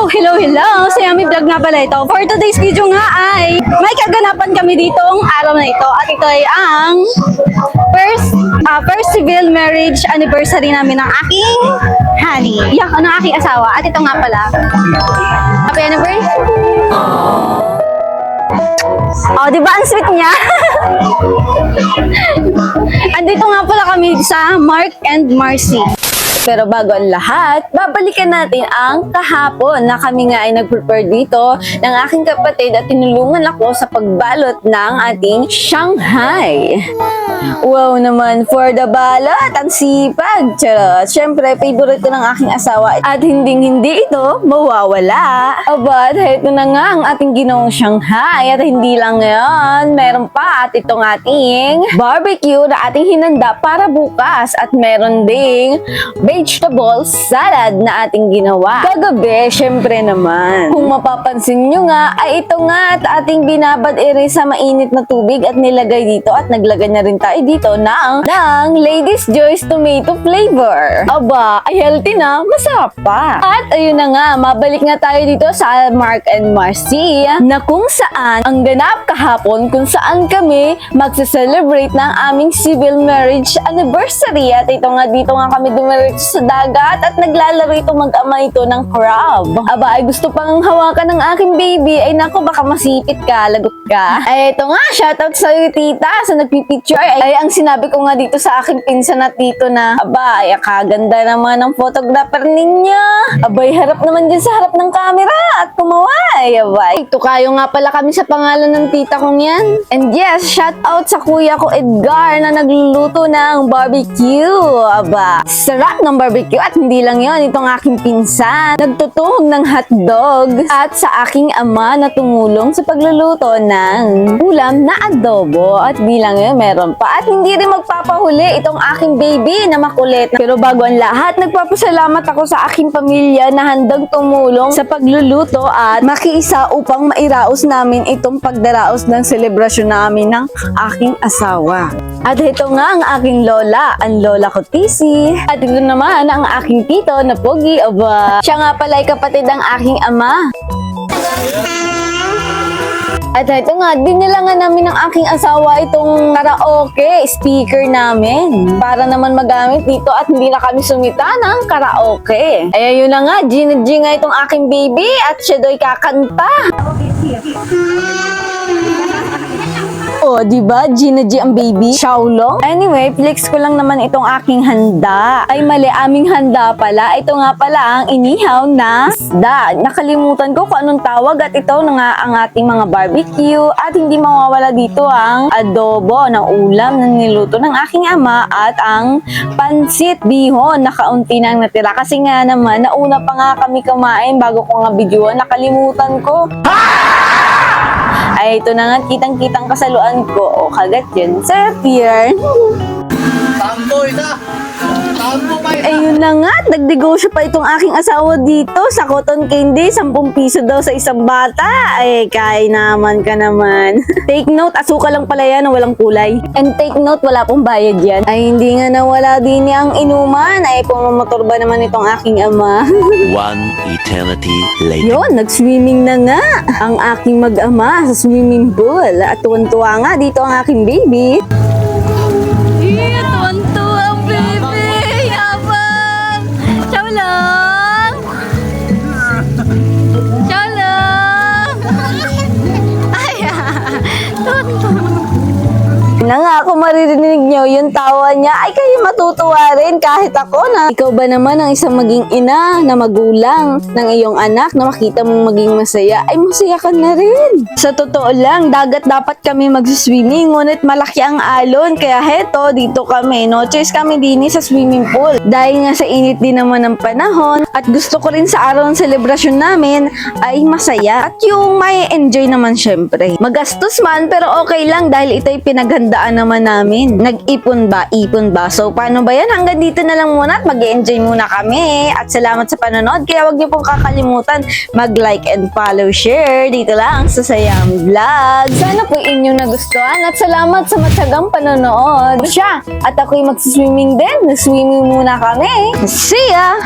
Hello! Sa Yummy Vlog nga pala ito. For today's video nga ay may kaganapan kami ditong araw na ito. At ito ay ang first civil marriage anniversary namin ng aking honey. Ng aking asawa. At ito nga pala. Happy anniversary! Oh, di ba ang sweet niya? Andito nga pala kami sa Mark and Marcy. Pero bago ang lahat, babalikan natin ang kahapon na kami nga ay nag-prepare dito ng aking kapatid at tinulungan ako sa pagbalot ng ating Shanghai. Wow naman for the balot! Ang sipag! Charot! Siyempre, favorite ko ng aking asawa at hindi ito mawawala. Aba, ito na nga ang ating ginawang Shanghai at hindi lang ngayon, meron pa at itong ating barbecue na ating hinanda para bukas at meron ding vegetable salad na ating ginawa. Kagabi, syempre naman. Kung mapapansin nyo nga, ay ito nga at ating binabad sa mainit na tubig at nilagay dito at naglagay na rin tayo dito ng Lady's Choice tomato flavor. Aba, ay healthy na, masarap pa. At ayun na nga, mabalik nga tayo dito sa Mark and Marcy na kung saan ang ganap kahapon kung saan kami magse-celebrate ng aming civil marriage anniversary. At ito nga, dito nga kami dumiretso sa dagat at naglalaro ito mag-ama ito ng crab. Aba, ay gusto pang hawakan ng aking baby. Ay nako, baka masipit ka, lagot ka. Ay ito nga, shoutout sa tita sa nagpipicture. Ay ang sinabi ko nga dito sa aking pinsan at dito na, aba, ay kaganda naman ng photographer ninyo. Abay, harap naman dyan sa harap ng camera at kumaway. Abay, tukayo nga pala kami sa pangalan ng tita kong yan. And yes, shoutout sa kuya ko Edgar na nagluluto ng barbecue. Aba, sarap ng barbecue at hindi lang yon, itong aking pinsan nagtutuhog ng hotdog at sa aking ama na tumulong sa pagluluto ng ulam na adobo at bilang yun meron pa at hindi rin magpapahuli itong aking baby na makulit. Pero bago ang lahat, nagpapasalamat ako sa aking pamilya na handang tumulong sa pagluluto at makiisa upang mairaos namin itong pagdaraos ng selebrasyon namin ng aking asawa. At ito nga ang aking lola, ang lola ko Tisi. At ito naman ang aking tito na pogi. Aba, siya nga pala ay kapatid ng aking ama. At ito nga, dinilangan namin ng aking asawa itong karaoke speaker namin para naman magamit dito at hindi na kami sumita ng karaoke. Ay, yun na nga, G nga itong aking baby at siya do'y kakanta. Oh, diba? Gina G ang baby. Xiaolong. Anyway, flex ko lang naman itong aking handa. Ay, mali. Aming handa pala. Ito nga pala ang inihaw na isda. Nakalimutan ko kung anong tawag at ito na nga ang ating mga barbecue at hindi mawawala dito ang adobo ng ulam na niluto ng aking ama at ang pansit bihon na kaunti nang natira. Kasi nga naman, nauna pa nga kami kumain bago ko nga videoan. Nakalimutan ko. Ay, ito na nga, kitang-kitang kasaluan ko. O, kagat yun. Sarap yan. Tamboy na! Tambo kayo na! Ayun na nga, nagdegosyo pa itong aking asawa dito sa cotton candy. 10 piso daw sa isang bata. Ay, kaya naman ka naman. Take note, asuka lang pala yan, walang kulay. And take note, wala pong bayad yan. Ay, hindi nga nawala din niya ang inuman. Ay, pumamotor ba naman itong aking ama? One eternity later. Yun, nag-swimming na nga ang aking mag-ama sa swimming pool. At tuwan-tuwa nga dito ang aking baby. Tuwan-tuwa ang baby! Yabang! Ciao lang! Ciao lang! Ay, tuwan-tuwa. Na nga, kung maririnig nyo yung tawa niya, ay kayo matutuwa rin kahit ako na. Ikaw ba naman ang isang maging ina na magulang ng iyong anak na makita mong maging masaya, ay masaya ka na rin. Sa totoo lang, dagat dapat kami mag-swimming, ngunit malaki ang alon, kaya heto, dito kami, no choice kami din sa swimming pool. Dahil nga sa init din naman ng panahon, at gusto ko rin sa araw ng selebrasyon namin, ay masaya. At yung may enjoy naman syempre. Magastos man, pero okay lang dahil ito'y pinaghanda naman namin. Nag-ipon ba? Ipon ba? So, paano ba yan? Hanggang dito na lang muna at mag-enjoy muna kami. At salamat sa panonood. Kaya huwag niyo pong kakalimutan mag-like and follow, share dito lang sa Sayang Vlog. Sana po inyong nagustuhan at salamat sa matyagang panonood. Siya! At ako'y magsiswimming din. Nag-swimming muna kami. See ya!